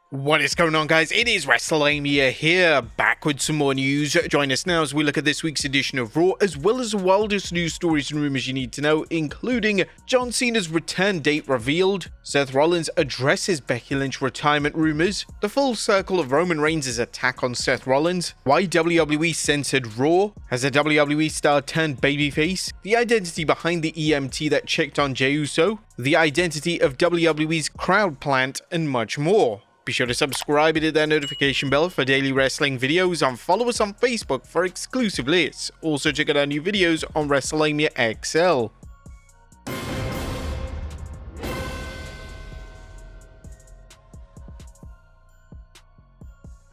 What is going on, guys? It is Wrestlelamia here, back with some more news. Join us now as we look at this week's edition of Raw, as well as the wildest news stories and rumors you need to know, including John Cena's return date revealed, Seth Rollins addresses Becky Lynch retirement rumors, the full circle of Roman Reigns' attack on Seth Rollins, why WWE censored RAW, has a WWE star turned babyface, the identity behind the EMT that checked on Jey Uso, the identity of WWE's crowd plant, and much more. Be sure to subscribe and hit that notification bell for daily wrestling videos, and follow us on Facebook for exclusive lists. Also check out our new videos on Wrestlelamia XL.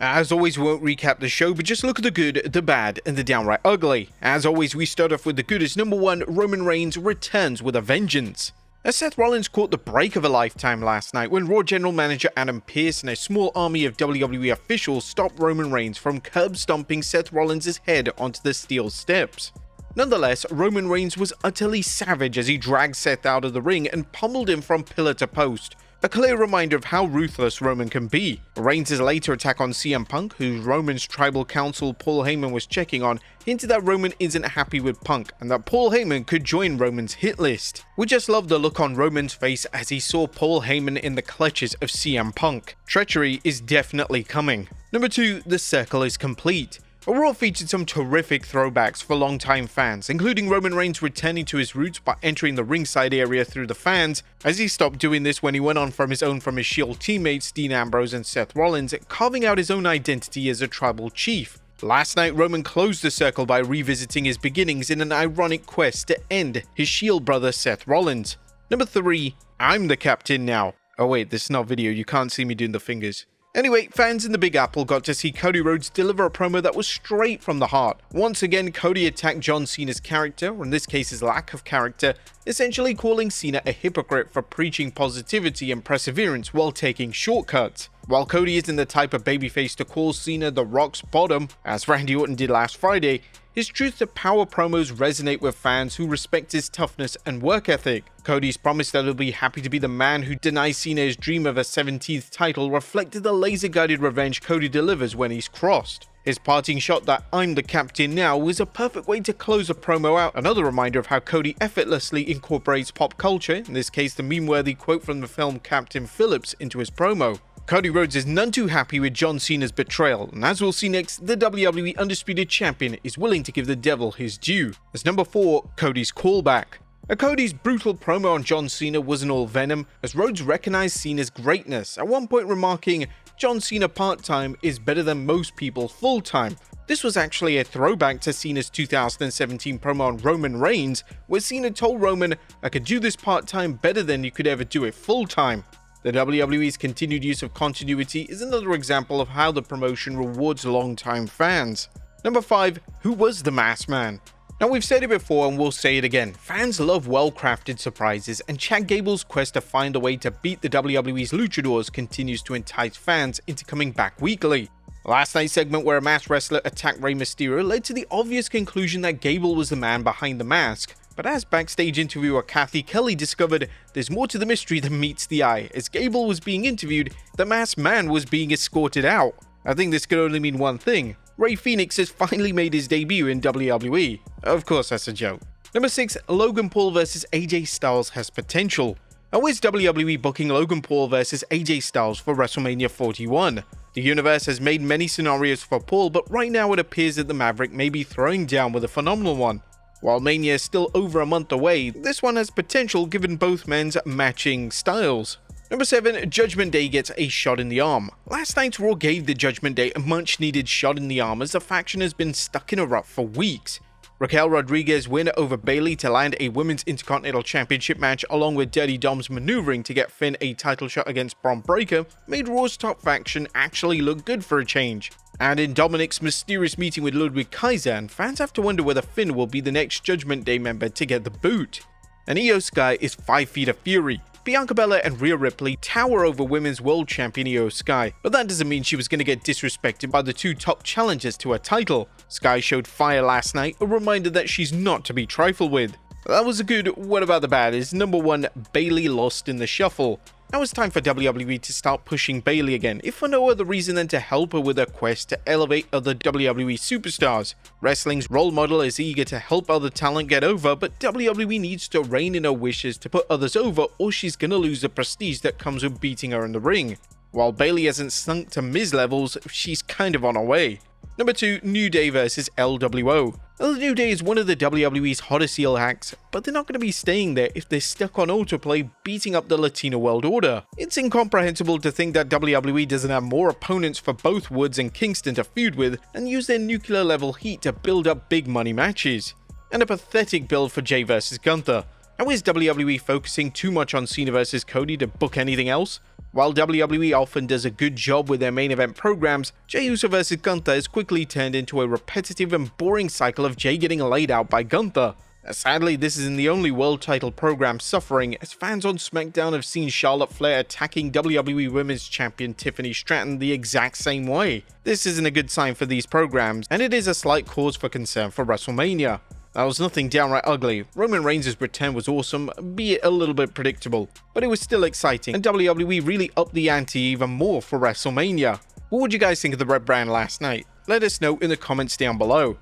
As always, we won't recap the show, but just look at the good, the bad, and the downright ugly. As always, we start off with the good as number 1, Roman Reigns returns with a vengeance. As Seth Rollins caught the break of a lifetime last night when Raw General Manager Adam Pearce and a small army of WWE officials stopped Roman Reigns from curb stomping Seth Rollins' head onto the steel steps. Nonetheless, Roman Reigns was utterly savage as he dragged Seth out of the ring and pummeled him from pillar to post. A clear reminder of how ruthless Roman can be. Reigns' later attack on CM Punk, who Roman's tribal counsel Paul Heyman was checking on, hinted that Roman isn't happy with Punk and that Paul Heyman could join Roman's hit list. We just love the look on Roman's face as he saw Paul Heyman in the clutches of CM Punk. Treachery is definitely coming. Number 2, the circle is complete. Raw featured some terrific throwbacks for longtime fans, including Roman Reigns returning to his roots by entering the ringside area through the fans, as he stopped doing this when he went on from his Shield teammates Dean Ambrose and Seth Rollins, carving out his own identity as a tribal chief. Last night, Roman closed the circle by revisiting his beginnings in an ironic quest to end his Shield brother Seth Rollins. Number 3, I'm the captain now. Oh wait, this is not video, you can't see me doing the fingers. Anyway, fans in the Big Apple got to see Cody Rhodes deliver a promo that was straight from the heart. Once again, Cody attacked John Cena's character, or in this case his lack of character, essentially calling Cena a hypocrite for preaching positivity and perseverance while taking shortcuts. While Cody isn't the type of babyface to call Cena the Rock's bottom, as Randy Orton did last Friday, his truth to power promos resonate with fans who respect his toughness and work ethic. Cody's promise that he'll be happy to be the man who denies Cena his dream of a 17th title reflected the laser-guided revenge Cody delivers when he's crossed. His parting shot that I'm the captain now was a perfect way to close a promo out, another reminder of how Cody effortlessly incorporates pop culture, in this case the meme-worthy quote from the film Captain Phillips, into his promo. Cody Rhodes is none too happy with John Cena's betrayal, and as we'll see next, the WWE Undisputed Champion is willing to give the devil his due. As number 4, Cody's callback. Cody's brutal promo on John Cena wasn't all venom, as Rhodes recognized Cena's greatness, at one point remarking, John Cena part-time is better than most people full-time. This was actually a throwback to Cena's 2017 promo on Roman Reigns, where Cena told Roman, I could do this part-time better than you could ever do it full-time. The WWE's continued use of continuity is another example of how the promotion rewards longtime fans. Number 5, who was the masked man? Now we've said it before and we'll say it again, fans love well-crafted surprises, and Chad Gable's quest to find a way to beat the WWE's luchadors continues to entice fans into coming back weekly. Last night's segment where a masked wrestler attacked Rey Mysterio led to the obvious conclusion that Gable was the man behind the mask. But as backstage interviewer Kathy Kelly discovered, there's more to the mystery than meets the eye. As Gable was being interviewed, the masked man was being escorted out. I think this could only mean one thing. Rey Fenix has finally made his debut in WWE. Of course, that's a joke. Number 6, Logan Paul vs AJ Styles has potential. How is WWE booking Logan Paul vs AJ Styles for WrestleMania 41? The universe has made many scenarios for Paul, but right now it appears that the Maverick may be throwing down with a phenomenal one. While Mania is still over a month away, this one has potential given both men's matching styles. Number 7, Judgment Day gets a shot in the arm. Last night's Raw gave the Judgment Day a much needed shot in the arm as the faction has been stuck in a rut for weeks. Raquel Rodriguez win over Bayley to land a Women's Intercontinental Championship match along with Dirty Dom's maneuvering to get Finn a title shot against Bron Breakker made Raw's top faction actually look good for a change. And in Dominic's mysterious meeting with Ludwig Kaiser, fans have to wonder whether Finn will be the next Judgment Day member to get the boot. And Io Sky is 5 feet of fury. Bianca Belair and Rhea Ripley tower over Women's World Champion Io Sky, but that doesn't mean she was going to get disrespected by the 2 top challengers to her title. Sky showed fire last night, a reminder that she's not to be trifled with. That was a good. What about the bad? Is number 1, Bayley lost in the shuffle. Now it's time for WWE to start pushing Bayley again, if for no other reason than to help her with her quest to elevate other WWE superstars. Wrestling's role model is eager to help other talent get over, but WWE needs to rein in her wishes to put others over, or she's gonna lose the prestige that comes with beating her in the ring. While Bayley hasn't sunk to Miz levels, she's kind of on her way. Number 2, New Day vs LWO. Well, the New Day is one of the WWE's hottest heel acts, but they're not going to be staying there if they're stuck on autoplay beating up the Latino World Order. It's incomprehensible to think that WWE doesn't have more opponents for both Woods and Kingston to feud with and use their nuclear level heat to build up big money matches. And a pathetic build for Jey vs Gunther. Now is WWE focusing too much on Cena vs Cody to book anything else? While WWE often does a good job with their main event programs, Jey Uso vs Gunther has quickly turned into a repetitive and boring cycle of Jey getting laid out by Gunther. Sadly, this isn't the only world title program suffering, as fans on SmackDown have seen Charlotte Flair attacking WWE Women's Champion Tiffany Stratton the exact same way. This isn't a good sign for these programs, and it is a slight cause for concern for WrestleMania. That was nothing downright ugly. Roman Reigns' return was awesome, be it a little bit predictable, but it was still exciting, and WWE really upped the ante even more for WrestleMania. What would you guys think of the red brand last night? Let us know in the comments down below.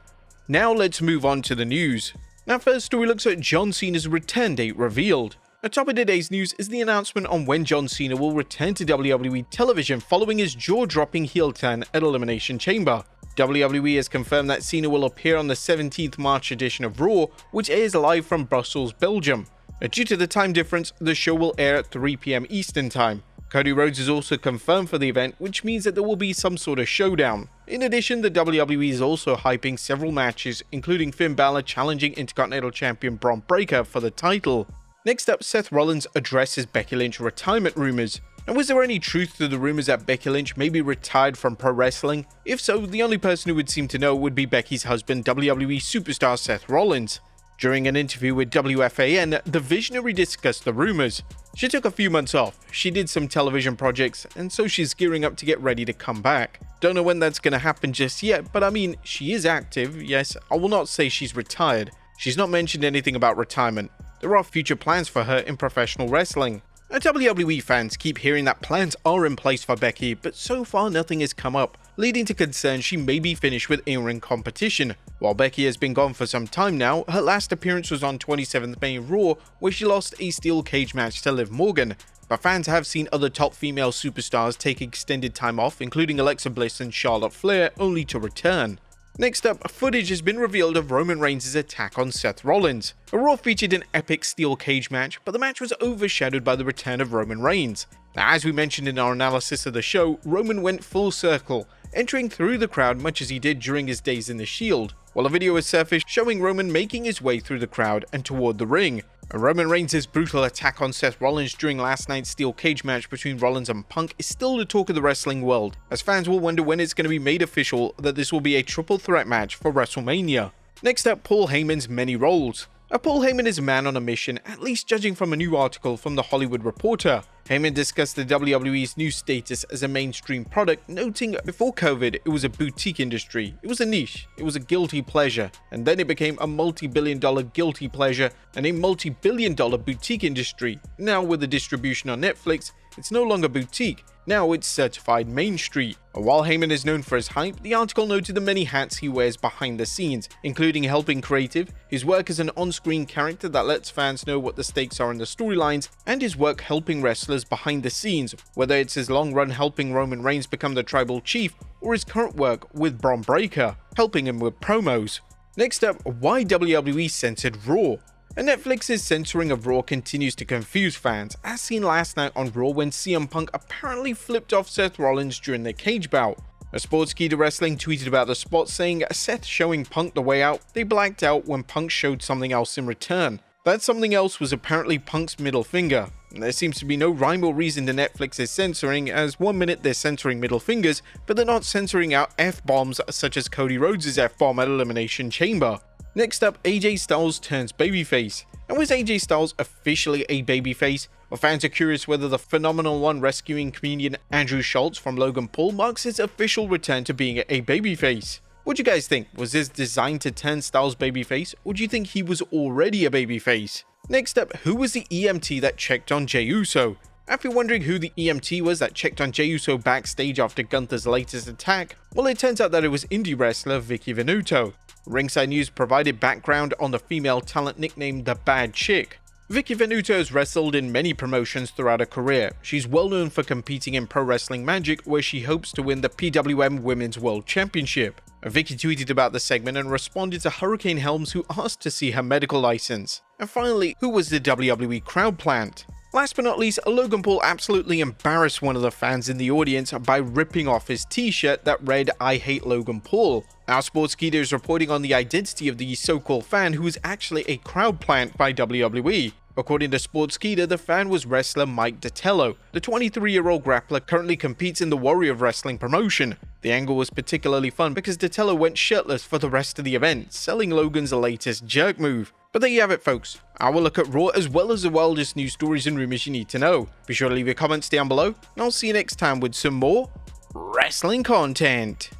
Now let's move on to the news. Now first story looks at John Cena's return date revealed. At top of today's news is the announcement on when John Cena will return to WWE television following his jaw-dropping heel turn at Elimination Chamber. WWE has confirmed that Cena will appear on the 17th March edition of Raw, which airs live from Brussels, Belgium. Due to the time difference, the show will air at 3 PM Eastern Time. Cody Rhodes is also confirmed for the event, which means that there will be some sort of showdown. In addition, the WWE is also hyping several matches, including Finn Balor challenging Intercontinental Champion Bron Breakker for the title. Next up, Seth Rollins addresses Becky Lynch retirement rumors. Now, was there any truth to the rumors that Becky Lynch may be retired from pro wrestling? If so, the only person who would seem to know would be Becky's husband, WWE superstar Seth Rollins. During an interview with WFAN, the Visionary discussed the rumors. She took a few months off, she did some television projects, and so she's gearing up to get ready to come back. Don't know when that's gonna happen just yet, but I mean, she is active, yes, I will not say she's retired. She's not mentioned anything about retirement. There are future plans for her in professional wrestling. Now, WWE fans keep hearing that plans are in place for Becky, but so far nothing has come up, leading to concerns she may be finished with in-ring competition. While Becky has been gone for some time now, her last appearance was on 27th May Raw, where she lost a steel cage match to Liv Morgan. But fans have seen other top female superstars take extended time off, including Alexa Bliss and Charlotte Flair, only to return. Next up, footage has been revealed of Roman Reigns' attack on Seth Rollins. A Raw featured an epic steel cage match, but the match was overshadowed by the return of Roman Reigns. Now, as we mentioned in our analysis of the show, Roman went full circle, entering through the crowd much as he did during his days in the Shield, while a video has surfaced showing Roman making his way through the crowd and toward the ring. Roman Reigns' brutal attack on Seth Rollins during last night's steel cage match between Rollins and Punk is still the talk of the wrestling world, as fans will wonder when it's going to be made official that this will be a triple threat match for WrestleMania. Next up, Paul Heyman's many roles. Paul Heyman is a man on a mission, at least judging from a new article from The Hollywood Reporter. Heyman discussed the WWE's new status as a mainstream product, noting before COVID it was a boutique industry, it was a niche, it was a guilty pleasure, and then it became a multi-billion-dollar guilty pleasure and a multi-billion-dollar boutique industry. Now with the distribution on Netflix, it's no longer boutique, now it's certified Main Street. While Heyman is known for his hype, the article noted the many hats he wears behind the scenes, including helping creative, his work as an on-screen character that lets fans know what the stakes are in the storylines, and his work helping wrestlers behind the scenes, whether it's his long run helping Roman Reigns become the tribal chief, or his current work with Bron Breakker, helping him with promos. Next up, why WWE censored RAW? And Netflix's censoring of Raw continues to confuse fans, as seen last night on Raw when CM Punk apparently flipped off Seth Rollins during their cage bout. A sports key to wrestling tweeted about the spot saying, Seth showing Punk the way out, they blacked out when Punk showed something else in return. That something else was apparently Punk's middle finger. There seems to be no rhyme or reason to Netflix's censoring, as one minute they're censoring middle fingers, but they're not censoring out F-bombs such as Cody Rhodes' F-bomb at Elimination Chamber. Next up, AJ Styles turns babyface. And was AJ Styles officially a babyface? Well, fans are curious whether the Phenomenal One rescuing comedian Andrew Schultz from Logan Paul marks his official return to being a babyface. What do you guys think? Was this designed to turn Styles babyface, or do you think he was already a babyface? Next up, who was the EMT that checked on Jey Uso? If you're wondering who the EMT was that checked on Jey Uso backstage after Gunther's latest attack, well, it turns out that it was indie wrestler Vicky Venuto. Ringside News provided background on the female talent nicknamed the Bad Chick. Vicky Venuto has wrestled in many promotions throughout her career. She's well known for competing in Pro Wrestling Magic, where she hopes to win the PWM Women's World Championship. Vicky tweeted about the segment and responded to Hurricane Helms, who asked to see her medical license. And finally, who was the WWE crowd plant? Last but not least, Logan Paul absolutely embarrassed one of the fans in the audience by ripping off his t-shirt that read "I hate Logan Paul." Our Sportskeeda is reporting on the identity of the so-called fan, who is actually a crowd plant by WWE. According to Sportskeeda, the fan was wrestler Mike Datello. The 23-year-old grappler currently competes in the Warrior of Wrestling promotion. The angle was particularly fun because Datello went shirtless for the rest of the event, selling Logan's latest jerk move. But there you have it, folks. I will look at Raw as well as the wildest news stories and rumors you need to know. Be sure to leave your comments down below, and I'll see you next time with some more wrestling content.